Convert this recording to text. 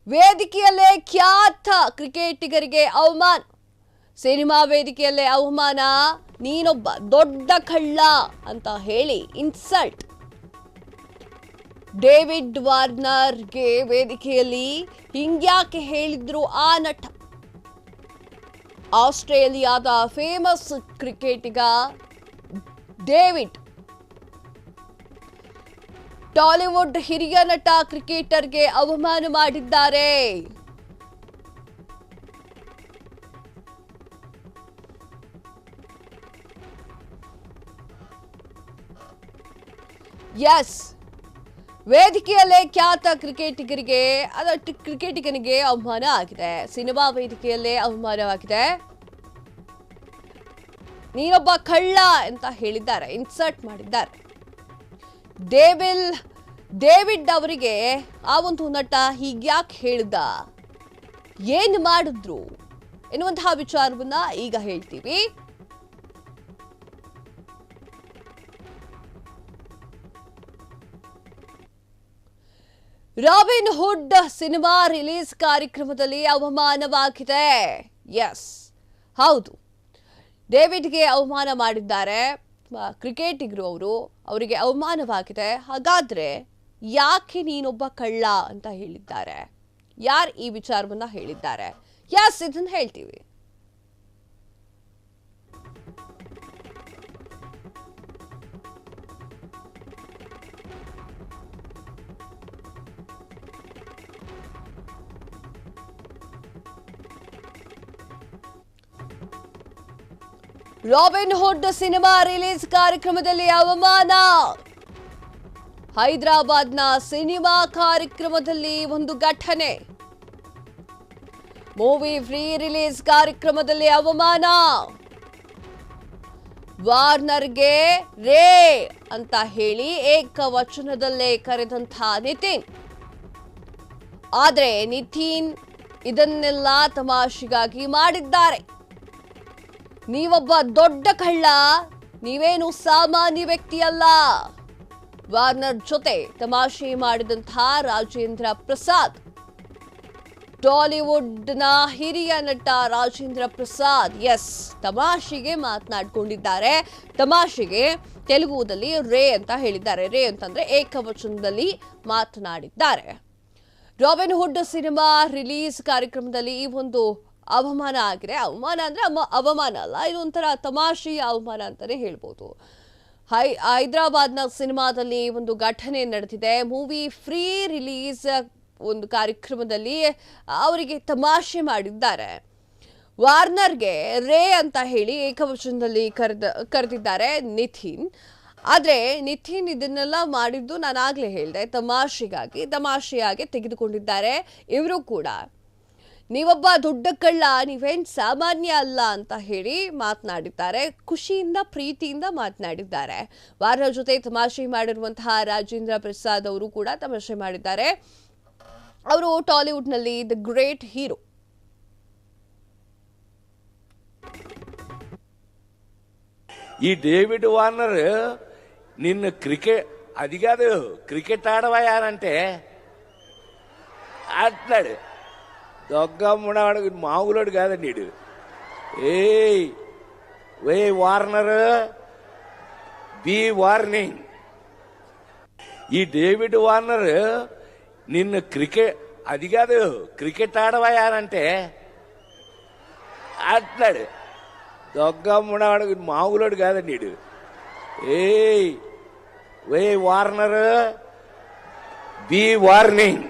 ವೇದಿಕೆಯಲ್ಲೇ ಖ್ಯಾತ ಕ್ರಿಕೆಟಿಗರಿಗೆ ಅವಮಾನ. ಸಿನಿಮಾ ವೇದಿಕೆಯಲ್ಲೇ ಅವಮಾನ. ನೀನೊಬ್ಬ ದೊಡ್ಡ ಕಳ್ಳ ಅಂತ ಹೇಳಿ ಇನ್ಸಲ್ಟ್. ಡೇವಿಡ್ ವಾರ್ನರ್ಗೆ ವೇದಿಕೆಯಲ್ಲಿ ಹಿಂಗ್ಯಾಕೆ ಹೇಳಿದ್ರು ಆ ನಟ? ಆಸ್ಟ್ರೇಲಿಯಾದ ಫೇಮಸ್ ಕ್ರಿಕೆಟಿಗ ಡೇವಿಡ್ ಟಾಲಿವುಡ್ ಹಿರಿಯ ನಟ ಕ್ರಿಕೆಟರ್ಗೆ ಅವಮಾನ ಮಾಡಿದ್ದಾರೆ. ಎಸ್, ವೇದಿಕೆಯಲ್ಲೇ ಖ್ಯಾತ ಕ್ರಿಕೆಟಿಗನಿಗೆ ಅವಮಾನ ಆಗಿದೆ. ಸಿನಿಮಾ ವೇದಿಕೆಯಲ್ಲೇ ಅವಮಾನವಾಗಿದೆ. ನೀನೊಬ್ಬ ಕಳ್ಳ ಅಂತ ಹೇಳಿದ್ದಾರೆ, ಇನ್ಸಲ್ಟ್ ಮಾಡಿದ್ದಾರೆ. ಡೇವಿಡ್ ಅವರಿಗೆ ಆ ಒಂದು ನಟ ಹೀಗ್ಯಾಕೆ ಹೇಳ್ದ, ಏನ್ ಮಾಡಿದ್ರು ಎನ್ನುವಂತಹ ವಿಚಾರವನ್ನ ಈಗ ಹೇಳ್ತೀವಿ. ರಾಬಿನ್ ಹುಡ್ ಸಿನಿಮಾ ರಿಲೀಸ್ ಕಾರ್ಯಕ್ರಮದಲ್ಲಿ ಅವಮಾನವಾಗಿದೆ. ಎಸ್, ಹೌದು, ಡೇವಿಡ್ಗೆ ಅವಮಾನ ಮಾಡಿದ್ದಾರೆ ಕ್ರಿಕೆಟಿಗರು. ಅವರಿಗೆ ಅವಮಾನವಾಗಿದೆ. ಹಾಗಾದ್ರೆ ಯಾಕೆ ನೀನೊಬ್ಬ ಕಳ್ಳ ಅಂತ ಹೇಳಿದ್ದಾರೆ? ಯಾರು ಈ ವಿಚಾರವನ್ನ ಹೇಳಿದ್ದಾರೆ? ಎಸ್, ಇದನ್ನ ಹೇಳ್ತೀವಿ. ರಾಬಿನ್ ಹುಡ್ ಸಿನಿಮಾ ರಿಲೀಸ್ ಕಾರ್ಯಕ್ರಮದಲ್ಲಿ ಅವಮಾನ. ಹೈದರಾಬಾದ್ನ ಸಿನಿಮಾ ಕಾರ್ಯಕ್ರಮದಲ್ಲಿ ಒಂದು ಘಟನೆ. ಮೂವಿ ಫ್ರೀ ರಿಲೀಸ್ ಕಾರ್ಯಕ್ರಮದಲ್ಲಿ ಅವಮಾನ. ವಾರ್ನರ್ಗೆ ರೇ ಅಂತ ಹೇಳಿ ಏಕವಚನದಲ್ಲೇ ಕರೆದಂಥ ನಿತಿನ್. ಆದ್ರೆ ನಿತಿನ್ ಇದನ್ನೆಲ್ಲ ತಮಾಷೆಗಾಗಿ ಮಾಡಿದ್ದಾರೆ. ನೀವೊಬ್ಬ ದೊಡ್ಡ ಕಳ್ಳ, ನೀವೇನು ಸಾಮಾನ್ಯ ವ್ಯಕ್ತಿಯಲ್ಲ. ವಾರ್ನರ್ ಜೊತೆ ತಮಾಷೆ ಮಾಡಿದಂತಹ ರಾಜೇಂದ್ರ ಪ್ರಸಾದ್, ಟಾಲಿವುಡ್ನ ಹಿರಿಯ ನಟ ರಾಜೇಂದ್ರ ಪ್ರಸಾದ್, ಎಸ್, ತಮಾಷೆಗೆ ಮಾತನಾಡಿಕೊಂಡಿದ್ದಾರೆ. ತಮಾಷೆಗೆ ತೆಲುಗುದಲ್ಲಿ ರೇ ಅಂತ ಹೇಳಿದ್ದಾರೆ. ರೇ ಅಂತಂದ್ರೆ ಏಕವಚನದಲ್ಲಿ ಮಾತನಾಡಿದ್ದಾರೆ. ರಾಬಿನ್ ಹುಡ್ ಸಿನಿಮಾ ರಿಲೀಸ್ ಕಾರ್ಯಕ್ರಮದಲ್ಲಿ ಈ ಒಂದು ಅವಮಾನ ಆಗಿದೆ. ಅವಮಾನ ಅಂದ್ರೆ ಅವಮಾನ ಅಲ್ಲ, ಇದು ಒಂಥರ ತಮಾಷೆಯ ಅವಮಾನ ಅಂತಾನೆ ಹೇಳ್ಬೋದು. ಹೈದರಾಬಾದ್ನ ಸಿನಿಮಾದಲ್ಲಿ ಒಂದು ಘಟನೆ ನಡೆದಿದೆ. ಮೂವಿ ಫ್ರೀ ರಿಲೀಸ್ ಒಂದು ಕಾರ್ಯಕ್ರಮದಲ್ಲಿ ಅವರಿಗೆ ತಮಾಷೆ ಮಾಡಿದ್ದಾರೆ. ವಾರ್ನರ್ಗೆ ರೇ ಅಂತ ಹೇಳಿ ಏಕವಚನದಲ್ಲಿ ಕರೆದಿದ್ದಾರೆ ನಿತಿನ್. ಆದ್ರೆ ನಿತಿನ್ ಇದನ್ನೆಲ್ಲ ಮಾಡಿದ್ದು ನಾನಾಗ್ಲೇ ಹೇಳಿದೆ, ತಮಾಷೆಯಾಗಿ ತೆಗೆದುಕೊಂಡಿದ್ದಾರೆ ಇವರು ಕೂಡ. ನೀವೊಬ್ಬ ದೊಡ್ಡ ಕಳ್ಳ, ನೀವೇನ್ ಸಾಮಾನ್ಯ ಅಲ್ಲ ಅಂತ ಹೇಳಿ ಮಾತನಾಡಿದ್ದಾರೆ. ಖುಷಿಯಿಂದ ಪ್ರೀತಿಯಿಂದ ಮಾತನಾಡಿದ್ದಾರೆ. ವಾರ್ನರ್ ಜೊತೆ ತಮಾಷೆ ಮಾಡಿರುವಂತಹ ರಾಜೇಂದ್ರ ಪ್ರಸಾದ್ ಅವರು ಕೂಡ ತಮಾಷೆ ಮಾಡಿದ್ದಾರೆ. ಅವರು ಟಾಲಿವುಡ್ನಲ್ಲಿ ದ ಗ್ರೇಟ್ ಹೀರೋ. ఈ డేవిడ్ వార్నర్ నిన్ను అది కాదు క్రికెట్ ఆడవయానంటే అట్లాడు దొగ్గమ్ముడాడు, మామూలుడు కాదండి వీడు. ఏ వార్నర్, బి వార్నింగ్. ఈ డేవిడ్ వార్నర్ నిన్ను అది కాదు క్రికెట్ ఆడవయానంటే అట్లాడు దొగ్గమ్ముడాడు, మామూలుడు కాదండి వీడు. ఏ వార్నర్, బి వార్నింగ్.